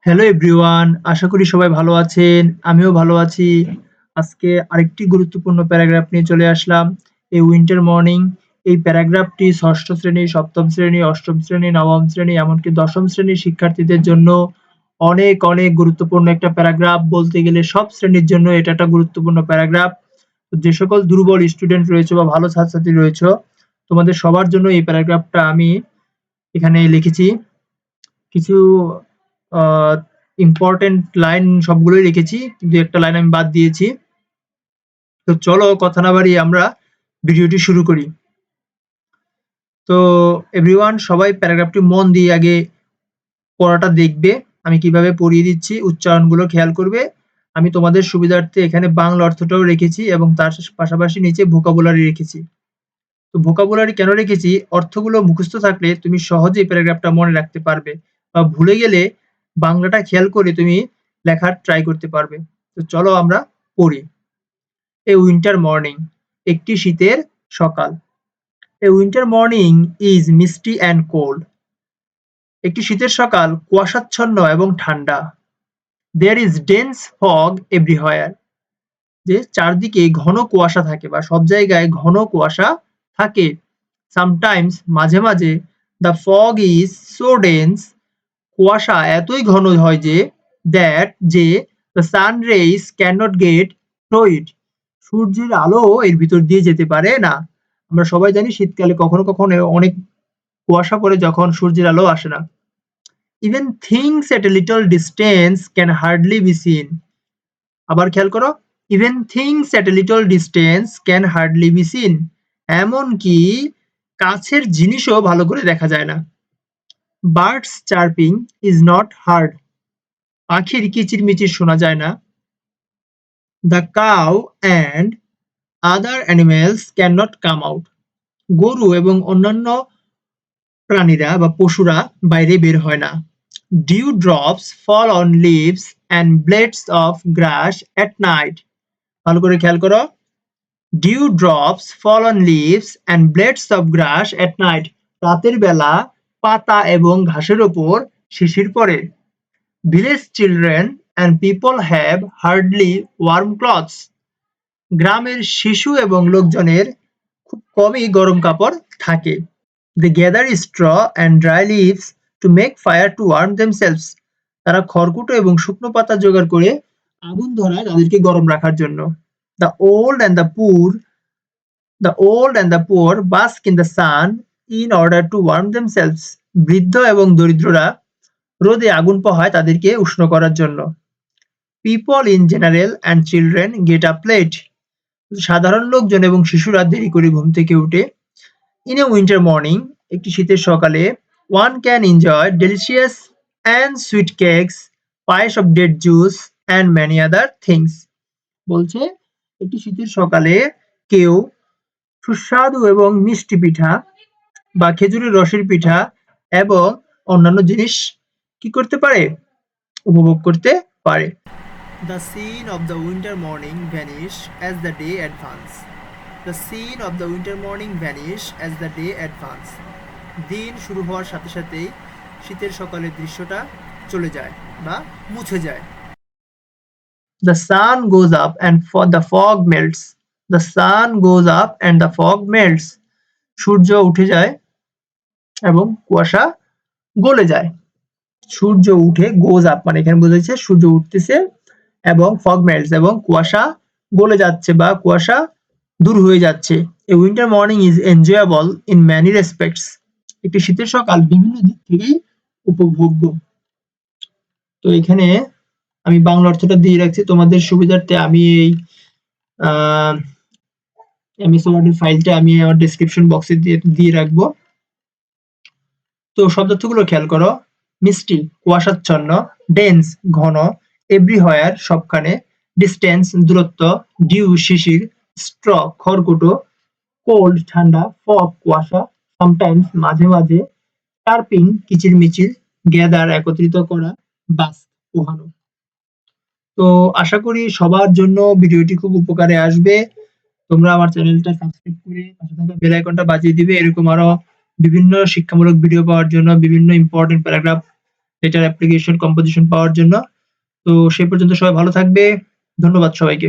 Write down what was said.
Hello everyone, আশা করি সবাই ভালো আছেন। আমিও ভালো আছি। আজকে আরেকটি গুরুত্বপূর্ণ প্যারাগ্রাফ নিয়ে চলে আসলাম। এই উইন্টার মর্নিং এই প্যারাগ্রাফটি ষষ্ঠ শ্রেণী, সপ্তম শ্রেণী, অষ্টম শ্রেণী, নবম শ্রেণী এমনকি দশম শ্রেণীর শিক্ষার্থীদের জন্য অনেক, অনেক গুরুত্বপূর্ণ একটা প্যারাগ্রাফ। বলতে গেলে সব শ্রেণীর জন্য এটা একটা গুরুত্বপূর্ণ প্যারাগ্রাফ। যে সকল দুর্বল স্টুডেন্ট রয়েছে বা ভালো ছাত্রছাত্রী রয়েছে, তোমাদের সবার জন্য এই প্যারাগ্রাফটা আমি এখানে লিখেছি। কিছু আ ইম্পোর্টেন্ট লাইন সবগুলোই লিখেছি। ২-১ টা লাইন আমি বাদ দিয়েছি। তো চলো কথা না বাড়িয়ে আমরা ভিডিওটি শুরু করি। তো এভরিওয়ান সবাই প্যারাগ্রাফটি মন দিয়ে আগে পড়াটা দেখবে। আমি কিভাবে পড়িয়ে দিচ্ছি, উচ্চারণগুলো খেয়াল করবে। আমি তোমাদের সুবিধার্থে এখানে বাংলা অর্থটাও রেখেছি এবং তার পাশাপাশি নিচে ভোকাবুলারি রেখেছি। তো ভোকাবুলারি কেন রেখেছি? অর্থগুলো মুখস্থ থাকলে তুমি সহজেই প্যারাগ্রাফটা মনে রাখতে পারবে বা ভুলে গেলে বাংলাটা খেয়াল করে তুমি লেখার ট্রাই করতে পারবে। তো চলো আমরা পড়ি। এ উইন্টার মর্নিং, একটি শীতের সকাল। A winter morning is misty and cold. একটি শীতের সকাল কুয়াশাচ্ছন্ন এবং ঠান্ডা। There is dense fog everywhere. যে চারদিকে ঘন কুয়াশা থাকে বা সব জায়গায় ঘন কুয়াশা থাকে। সামটাইমস মাঝে মাঝে the fog is so dense, কুয়াশা এতই ঘন হয় যে the sun rays can not get through it, সূর্যের আলো এর ভিতর দিয়ে যেতে পারে না। আমরা সবাই জানি শীতকালে কখনো কখনো অনেক কুয়াশা পড়ে যখন সূর্যের আলো আসে না। Even things at a little distance can hardly be seen. আবার খেয়াল করো, even things at a little distance can hardly be seen, এমনকি কাছের জিনিসও ভালো করে দেখা যায় না। Birds chirping is not heard, পাখির কিচিরমিচির শোনা যায় না। The cow and other animals can not come out, গরু এবং অন্যান্য প্রাণীরা বা পশুরা বাইরে বের হয় না। Dew drops fall on leaves and blades of grass at night. ভালো করে খেয়াল করো, dew drops fall on leaves and blades of grass at night, রাতের বেলা পাতা এবং ঘাসের ওপর শিশির পড়ে। Village children and people have hardly warm clothes, গ্রামের শিশু এবং লোকজনের খুব কমই গরম কাপড় থাকে। They gather straw and dry leaves to make fire to warm themselves, তারা খড়কুটো এবং শুকনো পাতা জোগাড় করে আগুন ধরায় তাদেরকে গরম রাখার জন্য। The old and the poor bask in the sun in order to warm themselves, বৃদ্ধ এবং দরিদ্ররা রোদে আগুন পোহায় তাদেরকে উষ্ণ করার জন্য। People in general and children get up late, সাধারণ লোকজন এবং শিশুরা দেরি করে ঘুম থেকে উঠে। ইন এ উইন্টার মর্নিং, একটি শীতের সকালে, one can enjoy delicious and sweet cakes, payesh of date juice and many other things. বলছে একটি শীতের সকালে কেউ সুস্বাদু এবং মিষ্টি পিঠা বা খেজুরের রসের পিঠা এবং অন্যান্য জিনিস কি করতে পারে? উপভোগ করতে পারে। The scene of the winter morning vanish as the day advance. The scene of the winter morning vanish as the day advance. দিন শুরু হওয়ার সাথে সাথেই শীতের সকালের দৃশ্যটা চলে যায় বা মুছে যায়। The sun goes up and the fog melts. The sun goes up and the fog melts. সূর্য উঠে যায় এবং কুয়াশা গলে যায়। সূর্য উঠে গোজ আপ মানে এখানে বোঝাচ্ছে সূর্য উঠতেছে এবং ফগ মেল্টস এবং কুয়াশা গলে যাচ্ছে বা কুয়াশা দূর হয়ে যাচ্ছে। A winter morning is enjoyable in many respects, একটি শীতের সকাল বিভিন্ন দিক থেকেই উপভোগ্য। তো এখানে আমি বাংলা অর্থটা দিয়ে রাখছি তোমাদের সুবিধার্থে। আমি এই এমএস ওয়ার্ডের ফাইলটা আমি আমার ডেসক্রিপশন বক্সে দিয়ে রাখবো। তো শব্দার্থগুলো খেয়াল করো, মিষ্টি কুয়াশাচ্ছন্ন, ডেন্স ঘন, এভরিহোয়ার সবখানে, ডিস্টেন্স দূরত্ব, ডিউ শিশির, স্ট্র খড়কুটো, কোল্ড ঠান্ডা, ফগ কুয়াশা, সামটাইমস মাঝে মাঝে, টার্পিং কিচিরমিচির, গ্যাদার একত্রিত করা, বাস পোহানো। তো আশা করি সবার জন্য ভিডিওটি খুব উপকারে আসবে। তোমরা আমার চ্যানেলটা সাবস্ক্রাইব করে পাশে থাকা বেল আইকনটা বাজিয়ে দিবে এরকম আরো বিভিন্ন শিক্ষামূলক ভিডিও পাওয়ার জন্য, বিভিন্ন important paragraph letter application composition পাওয়ার জন্য। তো সেই পর্যন্ত সবাই ভালো থাকবে। ধন্যবাদ সবাইকে।